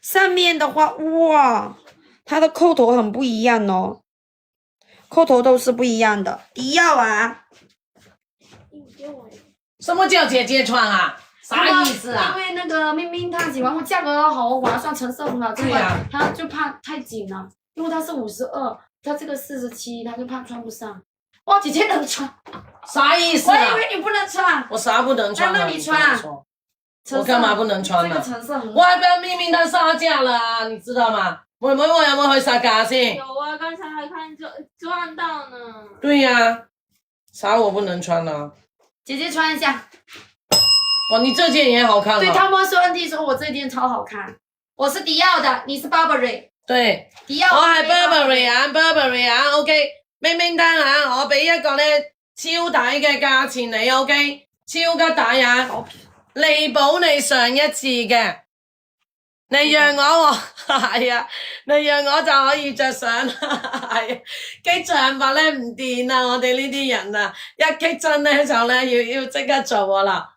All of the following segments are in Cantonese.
上面的话，哇，它的扣头很不一样哦，扣头都是不一样的。迪奥啊，什么叫姐姐穿啊？啥意思啊？因为那个明明他喜欢说价格好划算，成色很好，对呀、他就怕太紧了，因为他是52，他这个47，他就怕穿不上。哇，姐姐能穿，啥意思我啊？以为你不能穿。我啥不能穿啊？那你穿我干嘛不能穿呢？呢？这个成色很好。我還俾明明他殺價啦，你知道嗎？妹妹，我有冇去殺價先？有啊，剛才還看賺到呢。對呀、啥我不能穿呢？姐姐穿一下。哇，你這件也好看啊。對，他們說 NT 說我這件超好看，我是迪奧的，你是 Burberry。對，迪奧。我係 Burberry 啊 ，Burberry 啊 ，OK。明明聽下，我俾一個咧超抵嘅價錢你 ，OK， 超級抵啊！彌補你上一次嘅，你讓我係啊，你讓我就可以着上啦，係啊，激長髮咧唔掂啊，我哋呢啲人啊，一激真咧就咧要即刻做我啦，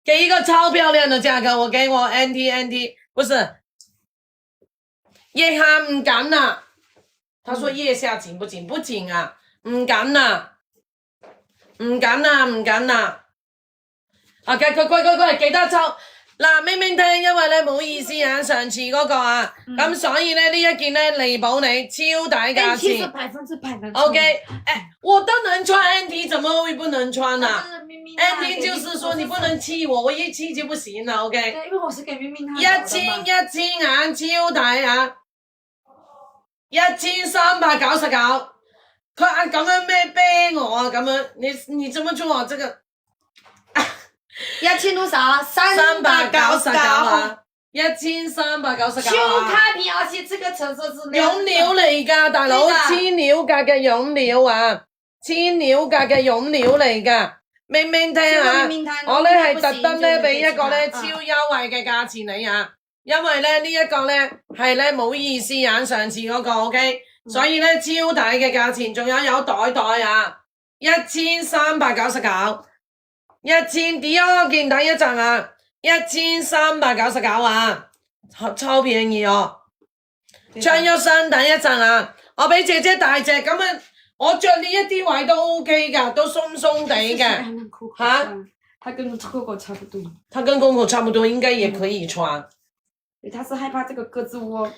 給一個超漂亮的價格，我給我 NT，不是，腋下唔緊啊，他說腋下緊不緊？不緊啊，唔緊啊，唔緊啊，唔緊啊。啊，佢記得抽嗱，明明聽，因為咧唔好意思啊，上次嗰個啊，咁、所以咧呢一件咧彌補你超抵價錢。100%能穿。OK， 我都能穿 NT， 怎麼會不能穿啊？NT 就是說你不能氣我，我一氣就不行了。OK， 對，因為我是給明明他。1000啊，超抵啊，1399。佢啊咁樣咩啤我啊咁樣，你怎麼做啊？這個。1000多少？399啊，1399超開屏，而且這個成色是絨料嚟㗎，大佬，千料格嘅絨料啊，千料格嘅絨料嚟㗎。明明聽啊，我咧係特登咧俾一個咧超優惠嘅價錢你啊，因為咧呢一個咧係咧冇意思啊，上次嗰個 OK，所以咧超抵嘅價錢，仲有袋啊，1399。1000迪奧件睇一陣啊，1399啊，超便宜哦。張一生等一陣啊，我俾姐姐大隻咁啊，我着呢一啲位都 OK 噶，都鬆鬆地嘅。嚇？它跟 Coco 差不多。它跟 Coco 差不多，應該也可以穿。對，他是害怕這個胳肢窩。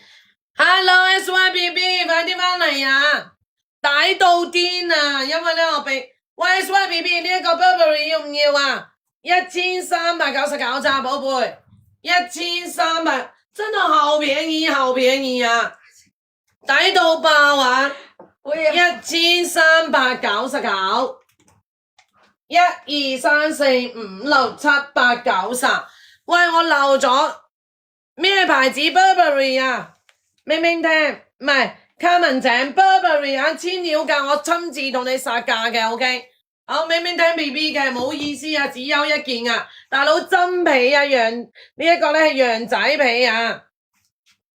Hello SYBB， 快啲翻嚟啊！抵到癲啊！因為咧我俾。喂 SYBB 呢一個 Burberry 要唔要啊？1399咋，寶貝，1300，真的好便宜，好便宜啊！抵到爆啊！1399，1、2、3、4、5、6、7、8、9、10。喂，我漏咗咩牌子 Burberry 啊？明明聽，唔係。卡文井 Burberry 啊，千料㗎，我親自同你殺價嘅 ，OK。好，明明聽 BB 嘅，唔好意思啊，只有一件啊，大佬真皮啊，呢一個咧係羊仔皮啊，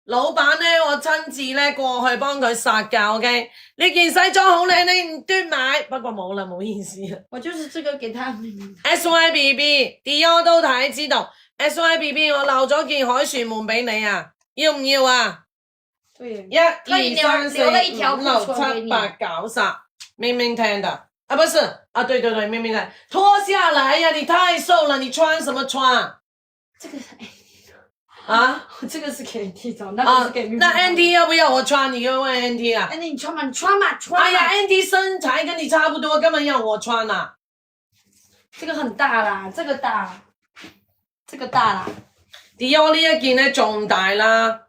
老闆咧我親自咧過去幫佢殺價 ，OK。呢件西裝好靚，你唔端買，不過冇啦，唔好意思啊。我就是這個給他。SYBB， 迪奧都睇知道 ，SYBB 我漏咗件凱旋門俾你啊，要唔要啊？對1、2、3、4、5、6、7、8、9、10，明明聽的啊，不是啊，對，明明聽，脫下來呀，你太瘦了，你穿什麼穿？這個是啊，這個是給 NT 找，那個是給明明。那 NT 要不要我穿？你就問 NT 啊。你穿嘛，你穿嘛。哎呀 ，NT 身材跟你差不多，根本要我穿啊。這個很大啦，這個大，這個大啦。迪奧呢一件咧仲大啦。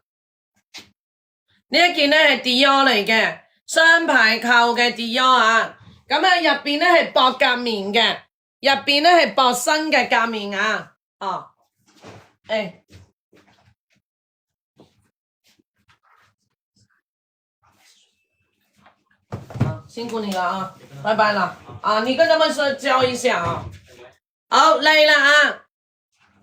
呢一件咧係 Dior 嚟嘅，雙排扣嘅 Dior 啊，咁啊入邊咧係薄夾棉嘅，入邊咧係薄身嘅夾棉啊，哦，好，辛苦你了啊，拜拜啦，啊，你跟他們說教一下啊，好嚟啦啊，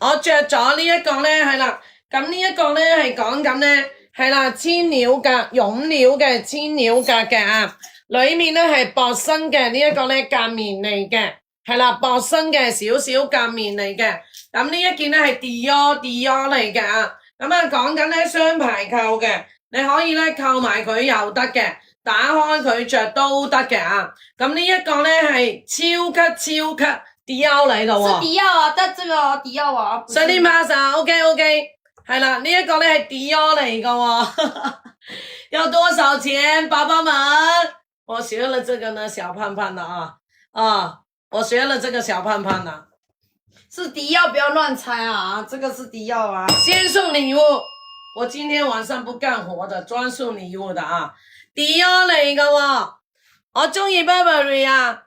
我着咗呢一個咧係啦，咁呢一個咧係講緊咧。係啦，千料格絨料嘅千料格嘅啊，裏面咧係薄身嘅呢一個咧夾棉嚟嘅，係啦，薄身嘅少少夾棉嚟嘅。咁呢一件咧係 Dior 嚟嘅啊。咁啊講緊咧雙排扣嘅，你可以咧扣埋佢又得嘅，打開佢着都得嘅啊。咁呢一個咧係超級 Dior 嚟到喎。是迪奧啊，但這個迪奧啊。Sunny Pass 啊 ，OK， 係啦，呢一個咧係 Dior 嚟噶喎。要多少錢，寶寶們？我學了這個呢，小胖胖的啊，我學了這個小胖胖的。是迪奧，不要亂猜啊！這個是迪奧啊。先送禮物，我今天晚上不幹活的，專送禮物的啊。Dior 嚟噶喎，我中意 Burberry 啊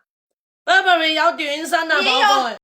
，Burberry 有短身啊，寶貝。